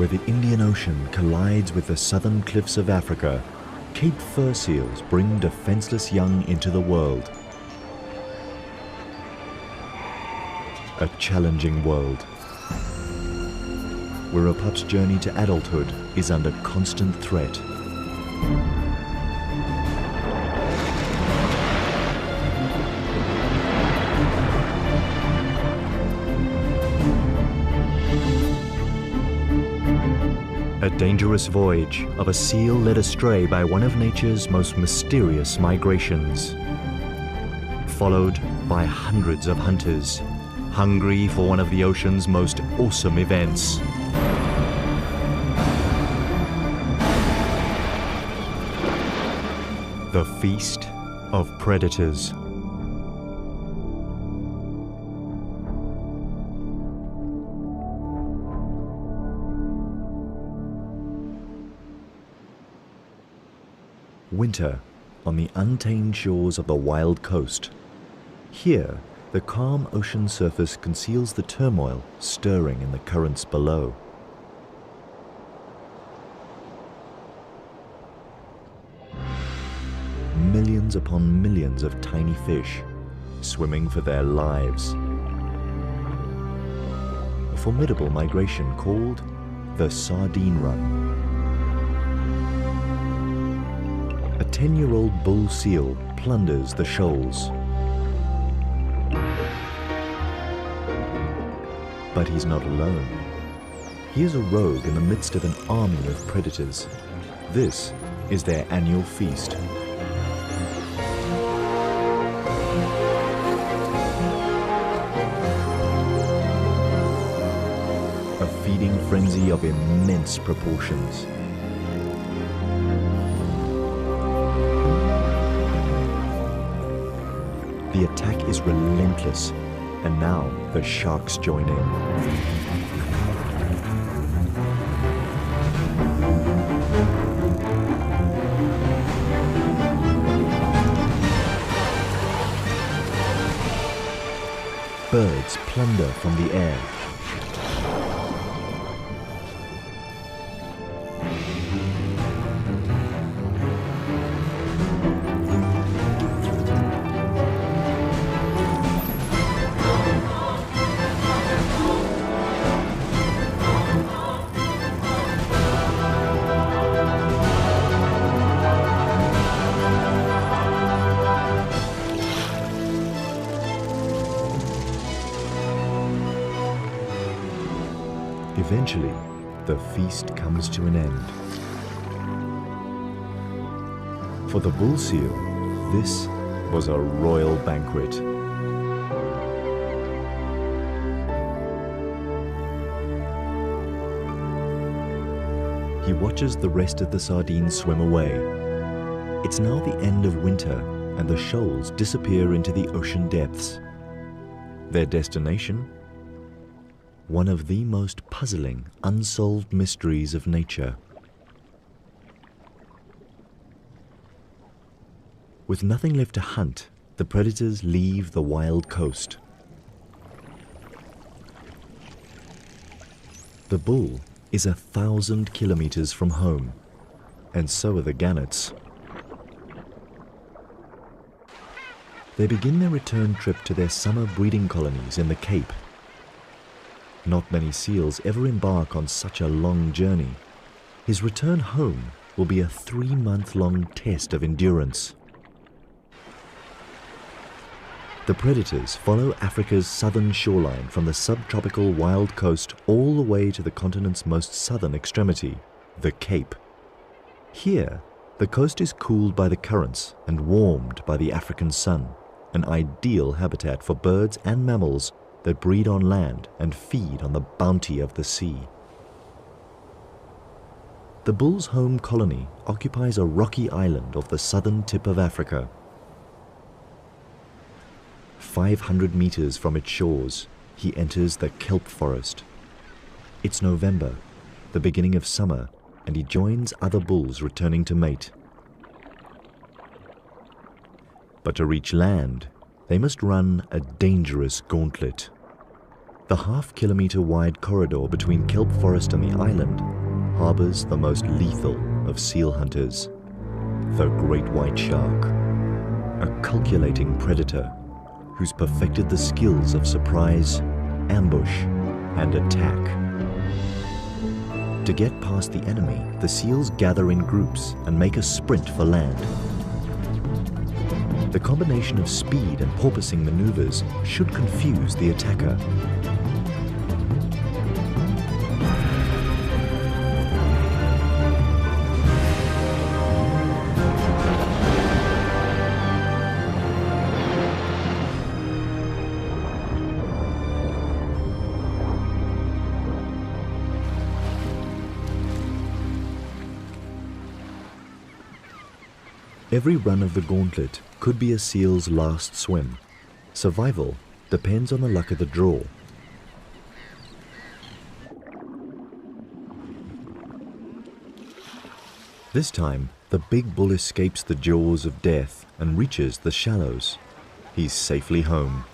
Where the Indian Ocean collides with the southern cliffs of Africa, Cape fur seals bring defenseless young into the world. A challenging world, where a pup's journey to adulthood is under constant threat. A dangerous voyage of a seal led astray by one of nature's most mysterious migrations. Followed by hundreds of hunters, hungry for one of the ocean's most awesome events. The Feast of Predators. Winter on the untamed shores of the wild coast. Here, the calm ocean surface conceals the turmoil stirring in the currents below. Millions upon millions of tiny fish swimming for their lives. A formidable migration called the Sardine Run. A 10-year-old bull seal plunders the shoals. But he's not alone. He is a rogue in the midst of an army of predators. This is their annual feast. A feeding frenzy of immense proportions. The attack is relentless, and now the sharks join in. Birds plunder from the air. Eventually, the feast comes to an end. For the bull seal, this was a royal banquet. He watches the rest of the sardines swim away. It's now the end of winter, and the shoals disappear into the ocean depths. Their destination? One of the most puzzling, unsolved mysteries of nature. With nothing left to hunt, the predators leave the wild coast. The bull is 1,000 kilometers from home, and so are the gannets. They begin their return trip to their summer breeding colonies in the Cape. Not many seals ever embark on such a long journey. His return home will be a 3-month-long test of endurance. The predators follow Africa's southern shoreline from the subtropical wild coast all the way to the continent's most southern extremity, the Cape. Here, the coast is cooled by the currents and warmed by the African sun, an ideal habitat for birds and mammals that breed on land and feed on the bounty of the sea. The bull's home colony occupies a rocky island off the southern tip of Africa. 500 meters from its shores, he enters the kelp forest. It's November, the beginning of summer, and he joins other bulls returning to mate. But to reach land, they must run a dangerous gauntlet. The half-kilometer wide corridor between kelp forest and the island harbors the most lethal of seal hunters, the great white shark, a calculating predator who's perfected the skills of surprise, ambush, and attack. To get past the enemy, the seals gather in groups and make a sprint for land. The combination of speed and porpoising maneuvers should confuse the attacker. Every run of the gauntlet could be a seal's last swim. Survival depends on the luck of the draw. This time, the big bull escapes the jaws of death and reaches the shallows. He's safely home.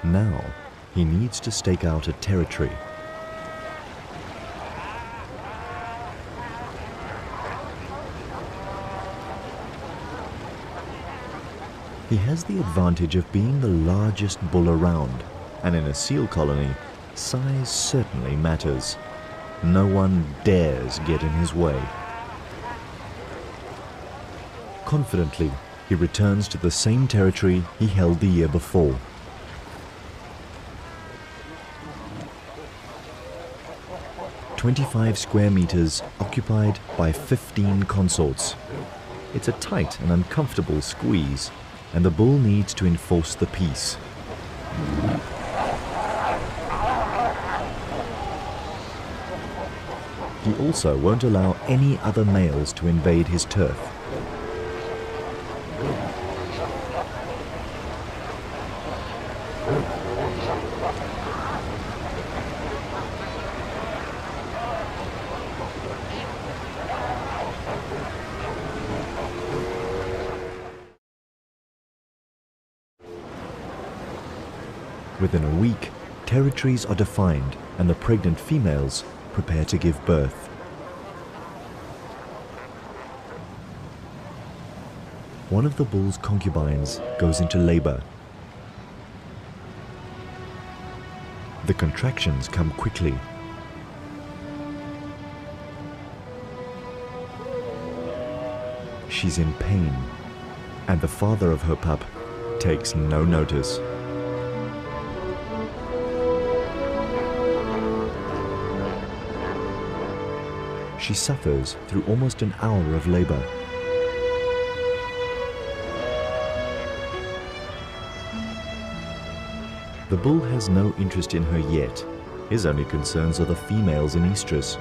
Now, he needs to stake out a territory. He has the advantage of being the largest bull around, and in a seal colony, size certainly matters. No one dares get in his way. Confidently, he returns to the same territory he held the year before. "25 square meters occupied by 15 consorts. It's a tight and uncomfortable squeeze, and the bull needs to enforce the peace. He also won't allow any other males to invade his turf. Within a week, territories are defined and the pregnant females prepare to give birth. One of the bull's concubines goes into labor. The contractions come quickly. She's in pain, and the father of her pup takes no notice. She suffers through almost an hour of labor. The bull has no interest in her yet. His only concerns are the females in estrus.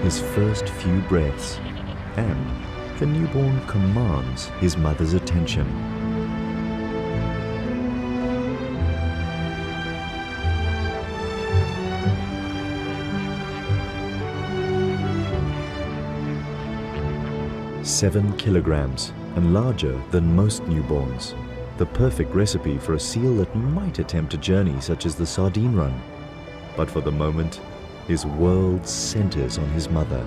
His first few breaths, and the newborn commands his mother's attention. "7 kilograms and larger than most newborns. The perfect recipe for a seal that might attempt a journey such as the sardine run. But for the moment, his world centers on his mother.